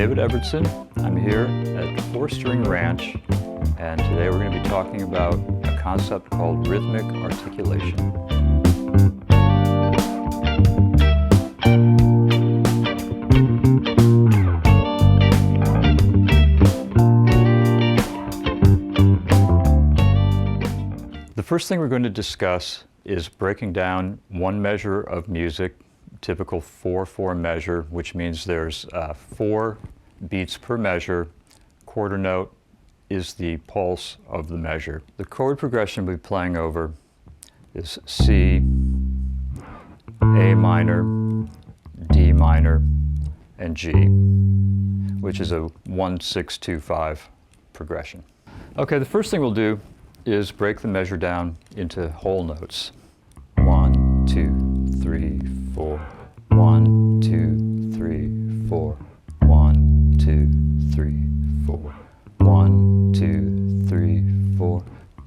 David Evertson. I'm here at 4-String Ranch, and today we're going to be talking about a concept called rhythmic articulation. The first thing we're going to discuss is breaking down one measure of music, typical 4/4 measure, which means there's 4 beats per measure. Quarter note is the pulse of the measure. The chord progression we'll be playing over is C, A minor, D minor, and G, which is a 1-6-2-5 progression. Okay, the first thing we'll do is break the measure down into whole notes. 1, 2, 3, 4. 1, 2, 3, 4. 1, 2, 3, 4. 1, 2, 3, 4.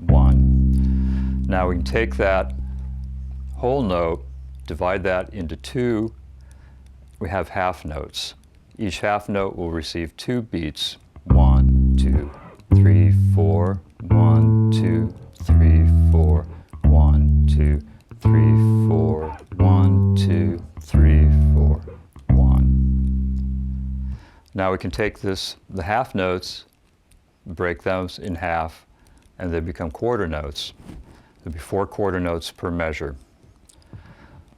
1. Now we can take that whole note, divide that into 2. We have half notes. Each half note will receive 2 beats. 1, 2, 3, 4. 1, 2, 3, 4. 1, 2, 3, 4. 1, 2, 3, 4. 1. Now we can take the half notes, break those in half, and they become quarter notes. There'll be 4 quarter notes per measure.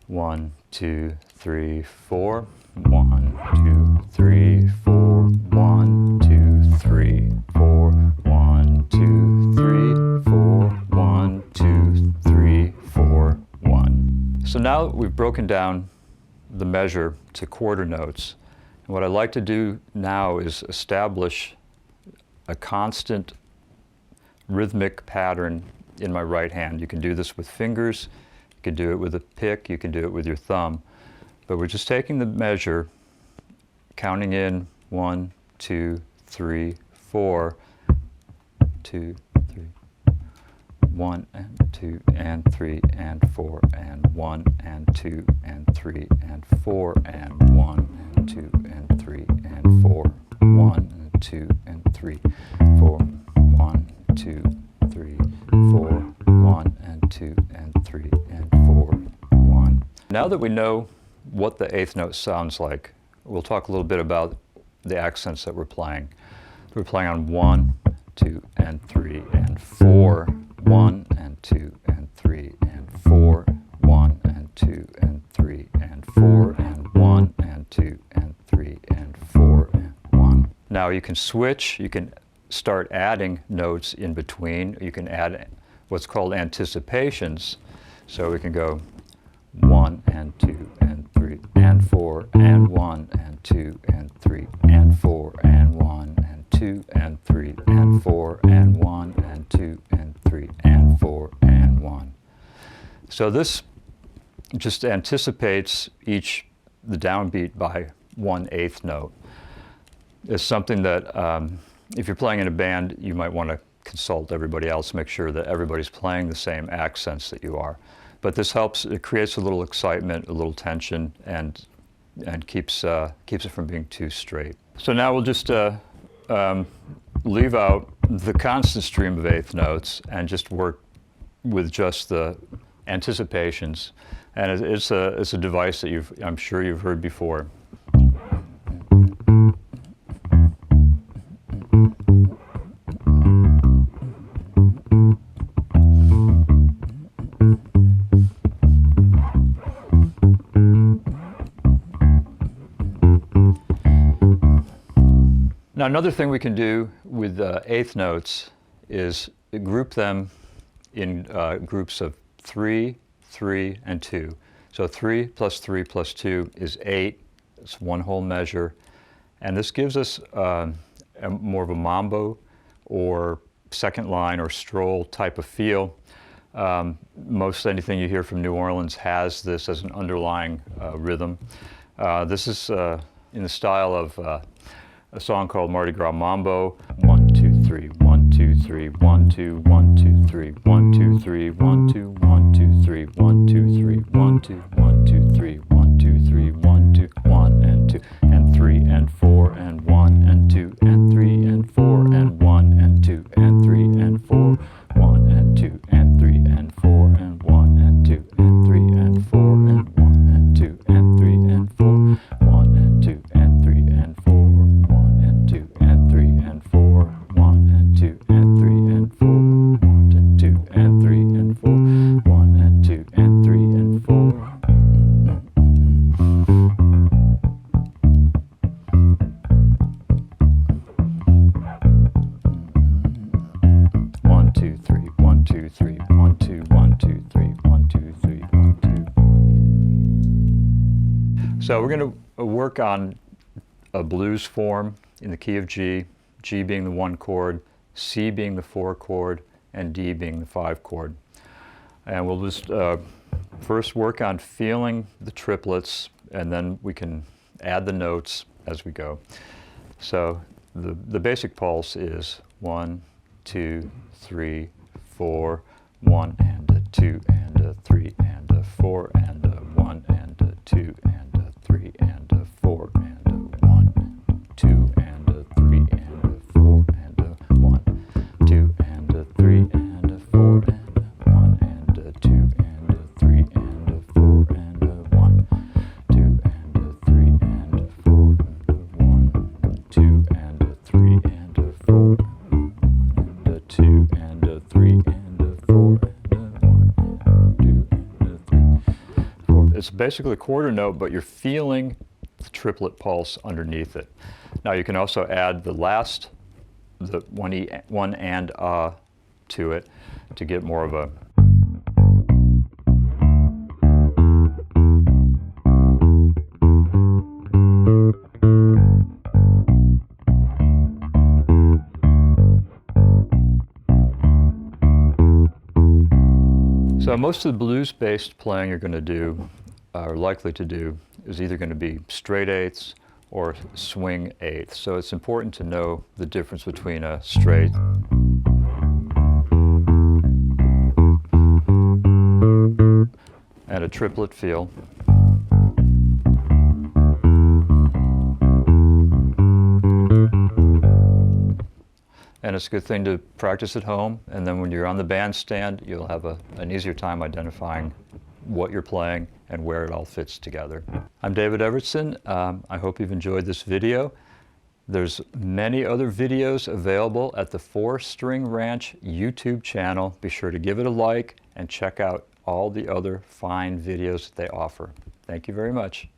1, 2, 3, 4. 1, 2, 3, 4. 1, 2, 3, 4. 1, 2, 3, 4. 1, 2, 3, 4. 1. So now we've broken down the measure to quarter notes. And what I'd like to do now is establish a constant rhythmic pattern in my right hand. You can do this with fingers, you can do it with a pick, you can do it with your thumb. But we're just taking the measure, counting in 1, 2, 3, 4, 2, 3, 1 and 2 and 3 and 4 and 1 and 2 and 3 and 4 and 1 and 2 and 3 and 4, 1 and 2 and 3, 4, 1, 2, 3, 4, 1 and 2 and 3 and 4, 1. Now that we know what the 8th note sounds like, we'll talk a little bit about the accents that we're playing. We're playing on 1, 2, and 3, and 4, 1, and 2, and 3, and 4, 1, and 2, and 3, and 4, and 1, and 2, and 3, and 4, and 1. Now you can switch, you can start adding notes in between. You can add what's called anticipations. So we can go 1 and 2 and 3 and 4 and 1 and 2 and 3 and 4 and 1 and 2 and 3 and 4 and 1 and 2 and 3 and 4 and 1. So this just anticipates the downbeat by 1/8 note. It's something that if you're playing in a band, you might want to consult everybody else, make sure that everybody's playing the same accents that you are. But this helps, it creates a little excitement, a little tension, and keeps it from being too straight. So now we'll just leave out the constant stream of 8th notes and just work with just the anticipations. And it's a device that I'm sure you've heard before. Now another thing we can do with 8th notes is group them in groups of 3, 3, and 2. So 3 plus 3 plus 2 is 8. It's one whole measure. And this gives us more of a mambo or second line or stroll type of feel. Most anything you hear from New Orleans has this as an underlying rhythm. This is in the style of a song called Mardi Gras Mambo. 1, 2, 3, 1, 2, 3, 1, 2, 1, 2, 3, 1, 2, 3, 1, 2, 1, 2, 3, 1, 2, 3, 1, 2, 1, 2, 3, 1, 2, 3, 1, 2, 1, and 2, and 3, and 4, and 1, So we're going to work on a blues form in the key of G, G being the 1 chord, C being the 4 chord, and D being the 5 chord. And we'll just first work on feeling the triplets, and then we can add the notes as we go. So the basic pulse is 1, 2, 3, 4, 1 and a 2 and a 3 and a 4 and a 1 and a 2 and a 3 and a 4 and a 1 and 2 and a 3 and a 4 and a 1, 2 and a 3 and a 4 and a 1 and a 2 and a 3 and a 4 and a 1, 2 and a 3 and a 4 and a 1, 2 and a 3 and a 4 and a 2 and a 3 and a 4 and a 1 and 2 and a 3, 4. It's basically a quarter note, but you're feeling the triplet pulse underneath it. Now you can also add the last, the one and to it to get more of a So most of the blues-based playing you're going to do, or likely to do, is either going to be straight eighths or swing eighths. So it's important to know the difference between a straight and a triplet feel. And it's a good thing to practice at home, and then when you're on the bandstand, you'll have an easier time identifying what you're playing and where it all fits together. I'm David Evertson. I hope you've enjoyed this video. There's many other videos available at the 4-String Ranch YouTube channel. Be sure to give it a like and check out all the other fine videos that they offer. Thank you very much.